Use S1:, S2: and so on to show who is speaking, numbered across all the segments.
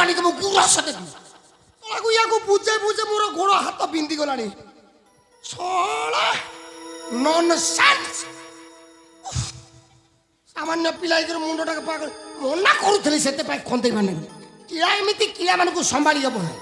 S1: ଆଣିକି ମୁଁ ଗୁରସ ଦେବି। ୟାକୁ ବୁଝେ ବୁଝେ ମୋର ଗୋଡ଼ ହାତ ବିନ୍ଧି ଗଲାଣି। ଶଳା ନନସେନ୍ସ। ସାମାନ୍ୟ ପିଲା ହେଇକି ମୁଣ୍ଡଟାକୁ ପାଗଳ ମନା କରୁଥିଲି ସେଥିପାଇଁ ଖନ୍ଦେଇବା ନାହିଁ। କିଳା ଏମିତି କିଳାମାନଙ୍କୁ ସମ୍ଭାଳି ହେବ ନାହିଁ।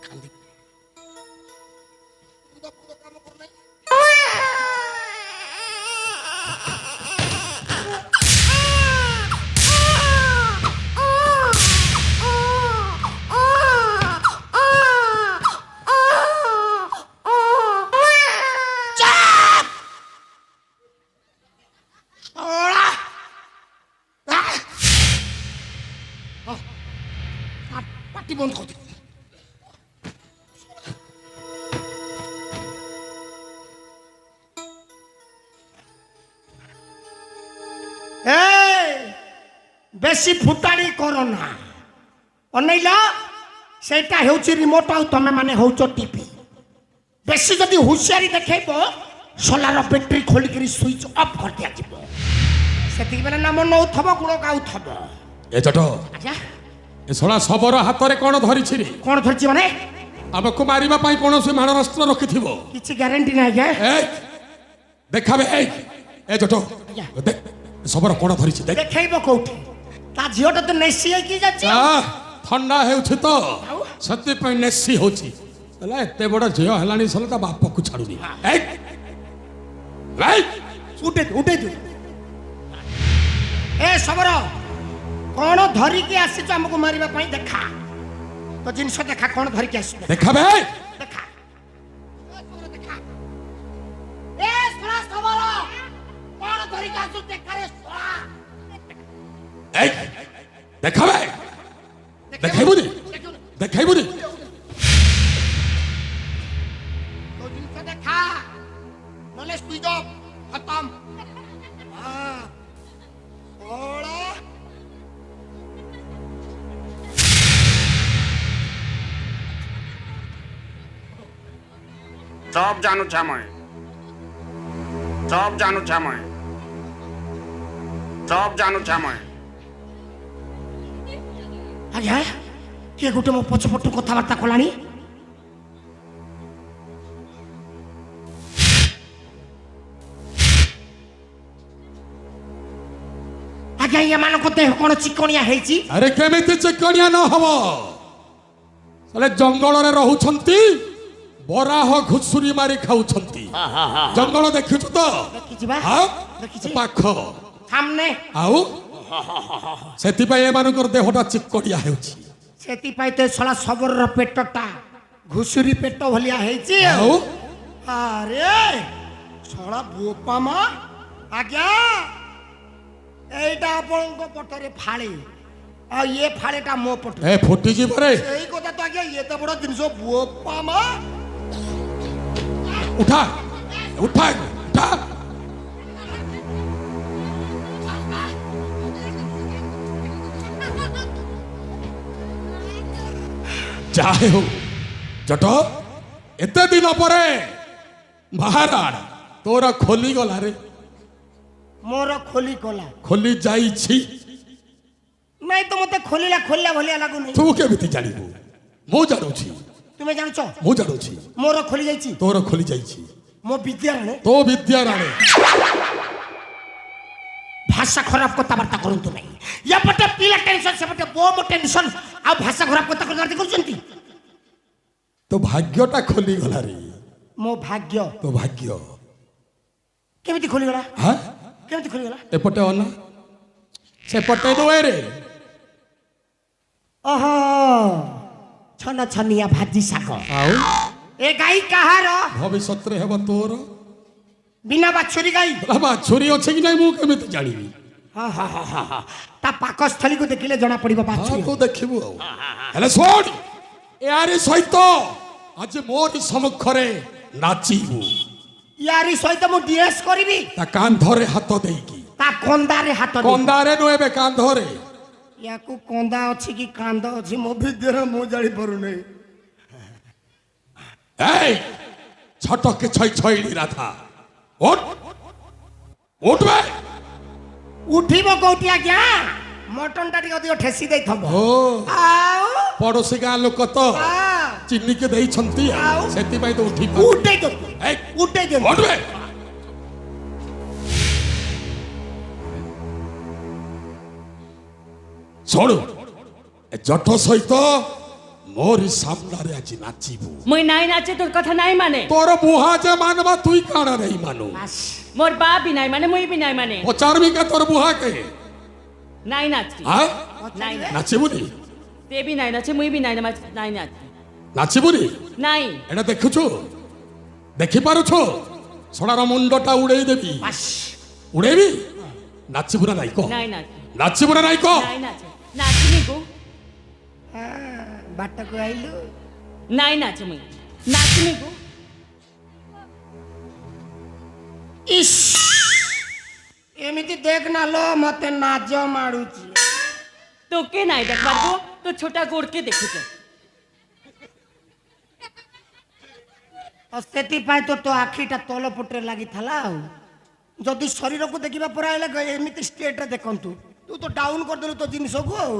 S1: ଖାନ୍ଦି କାମ କରୁନାହିଁ। পাটি বন্ধ করতে বেশি ফুটাড়ি কর না। অনেইল সেইটা হেউছি রিমোট আর তুমি মানে হউছ টিভি। বেশি যদি হুঁশিয়ারি দেখাইব সোলার ব্যাটেরি খোলিকি সুইচ অফ করে দিয়াଯିব। সেতিকি বেলা নাম নৌথব গুণ গাউথব।
S2: এ চট
S1: আচ্ছা
S2: এ শলা সবর হাতরে কোন ধরিছি রে?
S1: কোন ধরছি মানে
S2: আমাকে মারিবা পাই কোনসি মারণাস্ত্র রখিথিব?
S1: কিছু গ্যারান্টি নাই আজ্ঞা।
S2: এই দেখাবে এই এ চট দেখ সবর কোন ধরিছি দেখ।
S1: দেখাইব কোউঠি? তা ঝিওটা তো নেসি কি যাচ্ছে।
S2: ঠান্ডা হেউছি তো ସେଥିପାଇଁ ନେସି ହଉଛି। ହେଲା ଏତେ ବଡ଼ ଝିଅ ହେଲାଣି ସଲେ ତା ବାପକୁ ଛାଡୁନି। ଏଇ
S1: ଉଠେ ଉଠେ ତୁ। ଏ ସବର କଣ ଧରିକି ଆସିଛ ଆମକୁ ମାରିବା ପାଇଁ? ଦେଖା ତ ଜିନିଷ ଦେଖା, କଣ ଧରିକି ଆସିଛ
S2: ଦେଖାବେ
S1: ଦେଖା। ଦେଖା ଏ ଶଳା ସବର କଣ ଧରିକି ଆସିଛ ଦେଖା ରେ ଶଳା।
S2: এই দেখাবে দেখাইবুনি দেখাইবুনি
S1: তো জিনিস দেখা নলে সুইচ অফ খতম।
S3: सब जानू छा मैं सब जानू छा मैं सब जानू छा मैं
S1: ଆଜ୍ଞା କିଏ ଗୋଟେ ମୋ ପଛପଟୁ କଥାବାର୍ତ୍ତା କଲାଣି। ଆଜ୍ଞା ଏମାନଙ୍କ ଦେହ କଣ ଚିକଣିଆ ହେଇଛି?
S2: ଆରେ କେମିତି ଚିକଣିଆ ନ ହବ? ସଲେ ଜଙ୍ଗଲରେ ରହୁଛନ୍ତି, ବରାହ ଘୁଷୁରି ମାରି ଖାଉଛନ୍ତି। ଜଙ୍ଗଲ ଦେଖିଛୁ ତ?
S1: ଦେଖିଛି ବା
S2: ହଁ
S1: ଦେଖିଛି
S2: ପାଖ
S1: ସାମନେ।
S2: ଆଉ ସେଥିପାଇଁ ଏମାନଙ୍କର ଦେହଟା ଚିକଣିଆ ହେଉଛି।
S1: ସେଥିପାଇଁ ତ ଶଳା ସବରର ପେଟଟା ଘୁଷୁରି ପେଟ ଭଳିଆ ହେଇଛି।
S2: ଆଉ
S1: ଆରେ ଶଳା ବୋପା ମା। ଆଜ୍ଞା এইটা ଆପଣଙ୍କ ପଟରେ ଫାଳେ ଆଉ ଇଏ ଫାଳେଟା ମୋ ପଟ।
S2: ଏ ଫୁଟିଯିବ ରେ।
S1: ସେଇ କଥା ତ ଆଜ୍ଞା ଏତେ ବଡ଼ ଜିନିଷ ବୋପା ମା।
S2: ଉଠା ଉଠା ଉଠା। ଯାହା ହଉ ଜଟ ଏତେ ଦିନ ପରେ ମହାରାଣ ତୋର ଖୋଲିଗଲା ରେ।
S1: ମୋର ଖୋଲି କଲା
S2: ଖୋଲି ଯାଇଛି।
S1: ନାଇଁ ତ ମତେ ଖୋଲିଲା ଖୋଲିଲା ଭଳିଆ ଲାଗୁନି।
S2: ତୁ କେମିତି ଜାଣିବୁ? ମୁଁ ଜାଣୁଛି।
S1: ତୁମେ ଜାଣୁଛ?
S2: ମୁଁ ଜାଣୁଛି
S1: ମୋର ଖୋଲି ଯାଇଛି।
S2: ତୋର ଖୋଲି ଯାଇଛି।
S1: ମୋ ବିଦ୍ୟାରାଣୀ
S2: ତୋ ବିଦ୍ୟାରାଣୀ
S1: ଭାଷା ଖରାପ କଥାବାର୍ତ୍ତା କରନ୍ତୁ ନାହିଁ। ଏପଟେ ପିଲା ଟେନସନ ସେପଟେ ବୋମ ଟେନସନ ଆଉ ଭାଷା ଖରାପ କଥା କଥାବାର୍ତ୍ତା କରୁଛନ୍ତି।
S2: ତୋ ଭାଗ୍ୟଟା ଖୋଲିଗଲା ରେ।
S1: ମୋ ଭାଗ୍ୟ
S2: ତୋ ଭାଗ୍ୟ
S1: କେମିତି ଖୋଲିଗଲା?
S2: ହଁ
S1: କେମିତି ଖୋଲିଗଲା?
S2: ଏପଟେ ଅନା ସେପଟେ ନୁହେଁ ରେ।
S1: ଓହୋ ଛନ ଛନିଆ ଭାଜି ଶାଗ।
S2: ଆଉ
S1: ଏ ଗାଈ କାହାର?
S2: ଭବିଷ୍ୟତରେ ହେବ ତୋର।
S1: ବିନା ବାଛୁରୀ ଗାଈ।
S2: ବାଛୁରୀ ଅଛି କି ନାଇଁ ମୁଁ କେମିତି ଜାଣିବି?
S1: ତା ପାକସ୍ଥଳୀକୁ ଦେଖିଲେ ଜଣା ପଡିବ ବାଛୁରୀ।
S2: ତୁ ଦେଖିବୁ ଆଉ। ହେଲେ ଶୁଣ ଏହାରି ସହିତ ଆଜି ମୋରି ସମ୍ମୁଖରେ ନାଚିବୁ।
S1: ୟାରି ସହିତ ମୁଁ ଡିଏସ୍ କରିବି।
S2: ତା କାନ୍ଧରେ ହାତ ଦେଇକି।
S1: ତା କନ୍ଦାରେ ହାତ ଦେଇକି।
S2: କନ୍ଦାରେ ନୁହେଁ ବେ କାନ୍ଧରେ।
S1: ୟାକୁ କନ୍ଦା ଅଛି କି କାନ୍ଦ ଅଛି ମୋ ଭିତରେ ମୁଁ ଜାଣିପାରୁନାହିଁ।
S2: এই ছটকে ছয় ছয়লি রাধা ওঠ উঠবে।
S1: উঠিব কোটি আজ্ঞা ମଟନଟା ଟିକେ ଅଧିକ ଠେସି ଦେଇଥବ
S2: ଓ
S1: ଆଉ
S2: ପଡୋଶୀ ଗାଁ ଲୋକ ତ ଚିନିକେ ଦେଇଛନ୍ତି
S1: ଆଉ?
S2: ସେଥିପାଇଁ ତ ଉଠି
S1: ଉଠେଇ ଦିଅନ୍ତୁ
S2: ଏଇ,
S1: ଉଠେଇ ଦିଅନ୍ତୁ
S2: ଉଠବେ। ଶୁଣୁ ଏ ଜଠ ସହିତ ମୋରି ସାମ୍ନାରେ ଆଜି ନାଚିବୁ
S4: মুই নাই নাচে তোর কথা নাই মানে
S2: ତୋର ବୁହା ଯେ ମାନବା ତୁଇ କାଣା ନେଇ ମାନୁ
S1: বাস
S4: মোর বাপ বি নাই মানে মুই বি নাই মানে
S2: ପଚାରବି କେ ତୋର ବୁହା କେ
S4: নাই নাচি
S2: হ্যাঁ
S4: নাই না
S2: ନାଚିବୁନି
S4: তে বি নাই নাচে মুই বি নাই নাই নাচি
S2: ନାଚିବୁନି
S4: নাই
S2: ଏଟା ଦେଖୁଛୁ ଦେଖିପାରୁଛୁ ସଡ଼ାର ମୁଣ୍ଡଟା ଉଡେଇ ଦେବି
S1: বাস
S2: ଉଡେଇବି ନାଚିବୁ ନା ନାଇଁ କହ
S4: নাই নাচি
S2: ନାଚିବୁ ନା ନାଇଁ କହ
S4: নাই নাচে নাচিনি গো
S1: ବାଟକୁ ଆଇଲୁ
S4: নাই নাচে মুই নাচিনি গো
S1: ଇସ୍ ଏମିତି ଦେଖ ନା ଲୋ ମତେ ନାଜ ମାଡୁଛି
S4: তোকে নাই দেখবার গো তো ছোটা গোড়কে দেখুছ
S1: ଆଉ ସେଥିପାଇଁ ତ ତୋ ଆଖିଟା ତଳ ପଟରେ ଲାଗିଥିଲା ଆଉ ଯଦି ଶରୀରକୁ ଦେଖିବା ପରେ ହେଲେ ଏମିତି ଷ୍ଟେଟରେ ଦେଖନ୍ତୁ ତୁ ତ ଡାଉନ୍ କରିଦେଲୁ ତୋ ଜିନିଷକୁ ଆଉ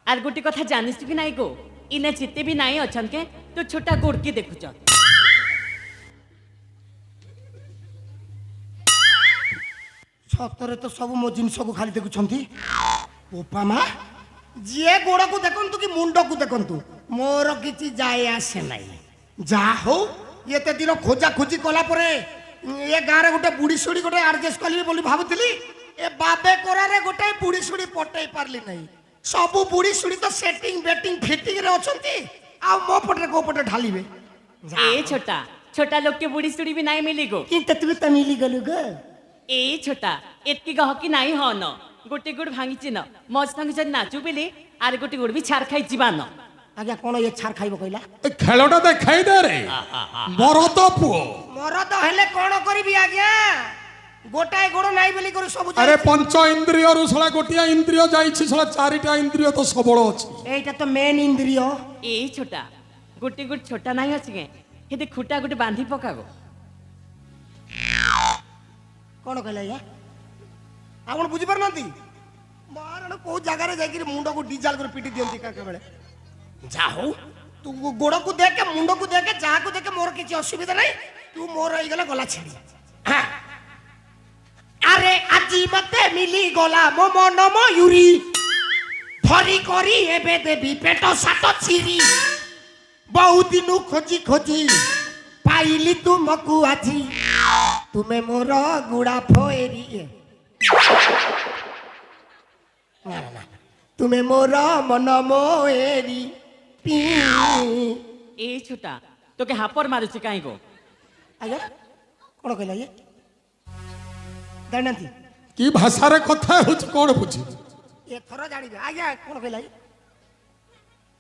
S4: আর গোটি কথা জানিস কি নাই গো ইনে চিতে বি নাই অছন কে তো ছোটা গোড়কে দেখুছ
S1: ସତରେ ତ ସବୁ ମୋ ଜିନିଷକୁ ଖାଲି ଦେଖୁଛନ୍ତି ବୋପା ମା ଯିଏ ଗୋଡକୁ ଦେଖନ୍ତୁ କି ମୁଣ୍ଡକୁ ଦେଖନ୍ତୁ ମୋର କିଛି ଯାଏ ଆସେ ନାହିଁ ଯାହା ହଉ ଏତେ ଦିନ ଖୋଜା ଖୋଜି କଲା ପରେ ଏ ଗାଁରେ ଗୋଟେ ବୁଢୀ ସୁଢୀ ଗୋଟେ ଆଡଜଷ୍ଟ କରିବି ବୋଲି ଭାବୁଥିଲି ଏ ବାବେ କୋରାରେ ଗୋଟେ ବୁଢୀ ସୁଢୀ ପଟେଇ ପାରିଲି ନାହିଁ ସବୁ ବୁଢୀ ସୁଢୀ ତ ସେଟିଂ ବେଟିଂ ଫିଟିଂ ରେ ଅଛନ୍ତି ଆଉ ମୋ ପଟରେ କୋଉ ପଟେ ଢାଲିବେ
S4: এ ছোটা ছোটা লোককে বুড়ি সুড়ি বি নাই মিলি গো
S1: কিন্তু তুই ତ ମିଳିଗଲୁ ଗ
S4: এ ছোটা এতকি গহকি নাই হন গোটে গোড় ভাঙিছি ন মজ সঙ্গে যদি নাচু বেলে আর গোটে গোড় বি ছাড় খাই ଯିବା ন
S1: ଆଜ୍ଞା କ'ଣ ଏ ଛାର ଖାଇବ କହିଲା
S2: ଏ ଖେଳଟା ଦେଖାଇ ଦେ ରେ ମରଦ ପୁଅ
S1: ମରଦ ହେଲେ କ'ଣ କରିବି ଆଜ୍ଞା ଗୋଟାଏ ଗୋଡ଼ ନାହିଁ ବୋଲି କରି ସବୁ
S2: ଆରେ
S1: ଯାଇଛି।
S2: ପଞ୍ଚ ଇନ୍ଦ୍ରିୟରୁ ଶଳା ଗୋଟିଏ ଇନ୍ଦ୍ରିୟ ଯାଇଛି ଶଳା ଚାରିଟା ଇନ୍ଦ୍ରିୟ ତ ସବଳ ଅଛି
S1: এইটা তো মেন ইন্দ্রিয়
S4: এই ছোটা গোটে গোড় ছোটা নাই আছে কে হেতে খুঁটা গোটে বাঁধি পকাবো
S1: କ'ଣ କହିଲା ଆଜ୍ଞା ଆପଣ ବୁଝିପାରୁନାହାନ୍ତି ବାରଣ କୋଉ ଜାଗାରେ ଯାଇକିରି ମୁଣ୍ଡକୁ ଡିଜାଲ କରି ପିଟି ଦିଅନ୍ତି କାକା ବେଳେ ଯା ହଉ ତୁ ଗୋଡ଼କୁ ଦେଖେ ମୁଣ୍ଡକୁ ଦେଖେ ଯାହାକୁ ଦେଖେ ମୋର କିଛି ଅସୁବିଧା ନାହିଁ ତୁ ମୋର ହେଇଗଲା ଗଲା ଛେଳି ହଁ। ଆରେ ଆଜି ମତେ ମିଲି ଗଲା ମୋ ମନ ମୟୁରୀ ଧରି କରି ଏବେ ଦେବି ପେଟ ସାତ ଚିରି ବହୁ ଦିନୁ ଖୋଜି ଖୋଜି ପାଇଲି ତୁମକୁ ଆଜି ତୁମେ ମୋର ଗୁଡ଼ା ଫେରି ତୁମେ ମୋର ମନ ମୋଏରି
S4: এই ছোটা তোকে হাপর মারুছি কাই গো
S1: ଆଜ୍ଞା କ'ଣ କହିଲା ଇଏ ଜାଣିନାହାନ୍ତି
S2: କି ଭାଷାରେ କଥା ହେଉଛି କ'ଣ ବୁଝି
S1: ଏଥର ଜାଣିବେ ଆଜ୍ଞା କ'ଣ କହିଲା ଇଏ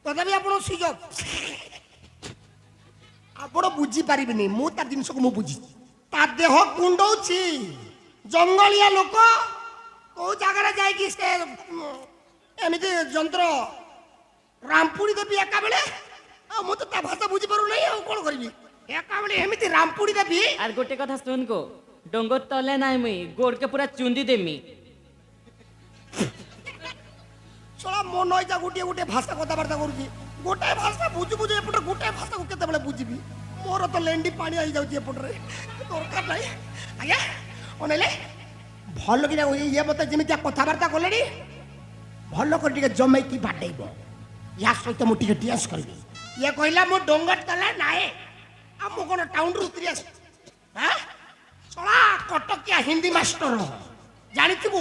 S1: ତଥାପି ଆପଣ ସୁଯୋଗ ଆପଣ ବୁଝିପାରିବେନି ମୁଁ ତା ଜିନିଷକୁ ମୁଁ ବୁଝିଛି ତା ଦେହ କୁଣ୍ଡଉଛି ଜଙ୍ଗଳିଆ ଲୋକ କୋଉ ଜାଗାରେ ଯାଇକି ସେ ଏମିତି ଯନ୍ତ୍ର ରାମପୁଡ଼ି ଦେବି ଏକା ବେଳେ ଆଉ ମୁଁ ତ ତା ଭାଷା ବୁଝିପାରୁନାହିଁ ଆଉ କ'ଣ କରିବି ଏକା ବେଳେ ଏମିତି ରାମପୁଡ଼ି ଦେବି
S4: আর গোটে কথা শুন গো ডঙ্গর তলে নাই মুই গোড়কে পুরা চুন্দি দেমি
S1: ଶଳା ମୋ ନଈଟା ଗୋଟିଏ ଗୋଟିଏ ଭାଷା କଥାବାର୍ତ୍ତା କରୁଛି ଗୋଟାଏ ଭାଷା ବୁଝୁ ବୁଝୁ ଏପଟେ ଗୋଟାଏ ଭାଷାକୁ କେତେବେଳେ ବୁଝିବି ମୋର ତ ଲେଣ୍ଡି ପାଣି ହେଇଯାଉଛି ଏପଟରେ ଦରକାର ନାହିଁ ଆଜ୍ଞା ଅନେଇଲେ ଭଲ କିନା ଇଏ ମତେ ଯେମିତିଆ କଥାବାର୍ତ୍ତା କଲେଣି ଭଲ କରି ଟିକେ ଜମେଇକି ବାଡ଼େଇବ ୟା ସହିତ ମୁଁ ଟିକେ ଡ୍ୟାନ୍ସ କରିବି ଇଏ କହିଲା ମୁଁ ଡଙ୍ଗର ତଳେ ନାଏ ଆଉ ମୁଁ କ'ଣ ଟାଉନରୁ ଉତରି ଆସିଛି ହଁ ଶଳା କଟକିଆ ହିନ୍ଦୀ ମାଷ୍ଟର ଜାଣିଥିବୁ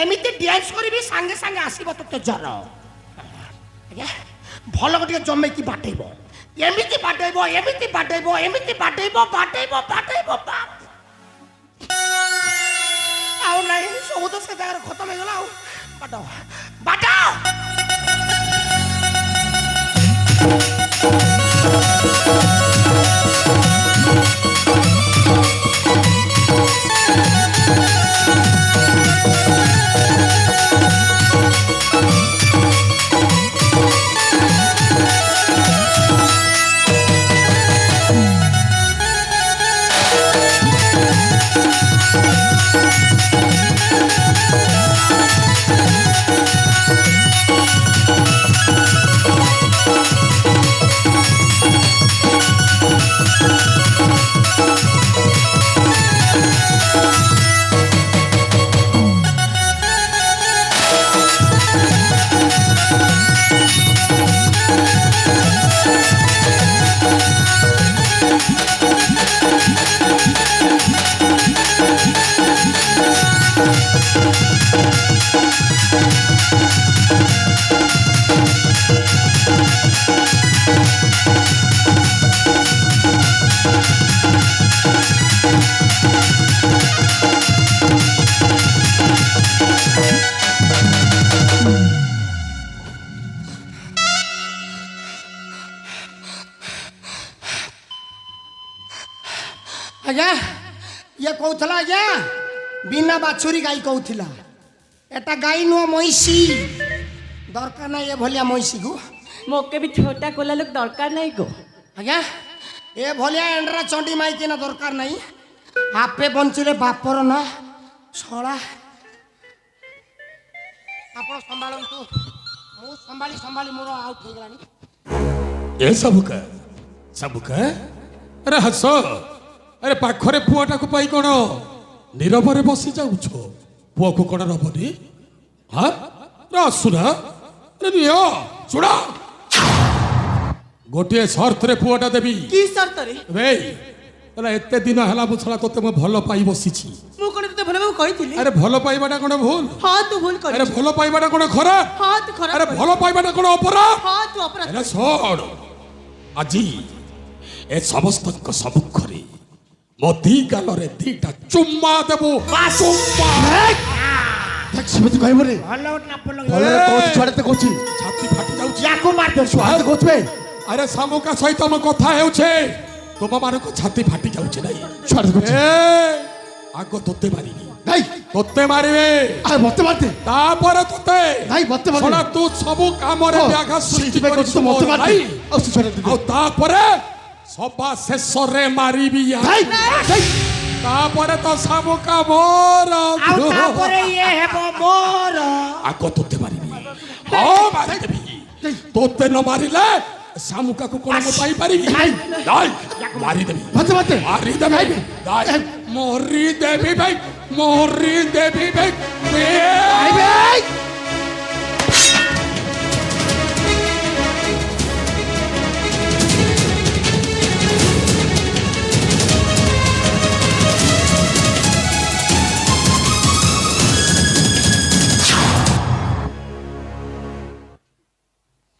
S1: ଏମିତି ଡ୍ୟାନ୍ସ କରିବି ସାଙ୍ଗେ ସାଙ୍ଗେ ଆସିବ ତୋତେ ଜ୍ୱର ଆଜ୍ଞା ଭଲ କରି ଟିକେ ଜମେଇକି ବାଟେଇବ ଏମିତି ବାଟେଇବ ଏମିତି ବାଟେଇବ ଏମିତି ବାଟେଇବ ବାଟେଇବ ବାଟେଇବ ବାପ ଆଉ ନାହିଁ ସବୁ ତ ସେ ଜାଗାରେ ଖତମ ହେଇଗଲା ଆଉ ବାଟ ବାଟ ଆଜ୍ଞା ଇଏ କହୁଥିଲା ଆଜ୍ଞା ବିନା ବାଛୁରୀ ଗାଈ କହୁଥିଲା ଏଟା ଗାଈ ନୁହଁ ମଇଁଷି ଦରକାର ନାହିଁ ଏ ଭଳିଆ ମଇଁଷିକୁ
S4: मोके भी छोटा कोला लोग दरकार नहीं गो
S1: ଆଜ୍ଞା ଏ ଭଳିଆ ଏଣ୍ଡରା ଚଣ୍ଡୀ ମାଇକିନା ଦରକାର ନାହିଁ ଆପେ ବଞ୍ଚିଲେ ବାପର ନା ଶଳା ଆପଣ ସମ୍ଭାଳନ୍ତୁ ମୁଁ ସମ୍ଭାଳି ମୋର ଆଉଟ୍ ହେଇଗଲାଣି
S2: ଏ ସବୁକା ଆରେ ହସ ଆରେ ପାଖରେ ପୁଅଟାକୁ ପାଇ କ'ଣ ନୀରବରେ ବସି ଯାଉଛ ପୁଅକୁ କ'ଣ ନବନି ହଁ ଆସୁନା ନିଅ ଶୁଣ ଗୋଟିଏ ସର୍ତ୍ତରେ ପୁଅଟା ଦେବି
S4: की शर्त रे
S2: ଭାଇ ହେଲା ଏତେ ଦିନ ହେଲା ମୁଁ ଛଡ଼ା ତୋତେ ମୁଁ ଭଲ ପାଇ ବସିଛି
S4: मु कोन तते भले कहिथिली
S2: ଆରେ ଭଲ ପାଇବାଟା କ'ଣ ଭୁଲ
S4: हां तू भूल कर
S2: ଆରେ ଭଲ ପାଇବାଟା କ'ଣ ଖରାପ
S4: हां तू खराब
S2: ଆରେ ଭଲ ପାଇବାଟା କ'ଣ ଅପରାଧ
S4: हां तू अपराध
S2: ଆରେ ଶୁଣ ଆଜି ଏ ସମସ୍ତଙ୍କ ସମ୍ମୁଖରେ ମୋ ଦି ଗାଲରେ ଦିଟା ଚୁମ୍ମା ଦେବୁ ଚୁମ୍ମା
S5: দেখ সেମିତି କହିବନି
S1: ଭଲ ଗୋଟେ ନାପ
S5: ଭଲରେ କହୁଛି ଛୁଆଟେ କହୁଛି
S2: ଛାତି ଫାଟି ଯାଉଛି
S1: ୟାକୁ ମାରିଦେ
S5: ଛୁଆଟେ କହୁଛି ବେ
S2: ଆରେ ଶାମୁକା ସହିତ ମୋ କଥା ହେଉଛି ତୁମମାନଙ୍କ ଛାତି ଫାଟି ଯାଉଛି ନାଇଁ
S5: ଛୁଆଟେ କହୁଛି
S2: ଏ ଆଗ ତୋତେ ମାରିବି
S5: ନାଇଁ
S2: ତୋତେ ମାରିବେ
S5: ଆରେ ମତେ ମାରତେ
S2: ତାପରେ ତୋତେ
S5: ନାଇଁ ମତେ ମାରତେ
S2: ଶୁଣ ତୁ ସବୁ କାମରେ ବ୍ୟାଘାତ ସୃଷ୍ଟି
S5: ସେଥିପାଇଁ କହୁଛି
S2: କରିଛୁ
S5: ତ ମତେ
S2: ମୋର,
S5: ମାରତେ
S2: ନାଇଁ?
S5: ଆଉ ସେ ଛୁଆଟେ
S2: ଆଉ ତାପରେ ସବା ଶେଷରେ ମାରିବି
S5: ନାଇଁ ନାଇଁ
S2: ତାପରେ ତ ଶାମୁକା ମୋର
S1: ଆଉ ତାପରେ ଇଏ ହେବ ମୋର
S2: ଆଗ ତୋତେ ମାରିବି ହଁ ମାରିଦେବି ତୋତେ ନ ମାରିଲେ ଶାମୁକାକୁ କ'ଣ ମୁଁ ପାଇପାରିବି
S5: ନାଇଁ।
S2: ନାଇଁ ମାରିଦେବି
S5: ମତେ ମାରତେ
S2: ମାରିଦେବି ନାଇଁ ମରିଦେବି ଭାଇ ମରିଦେବି ଭାଇ
S5: ଆଇବେ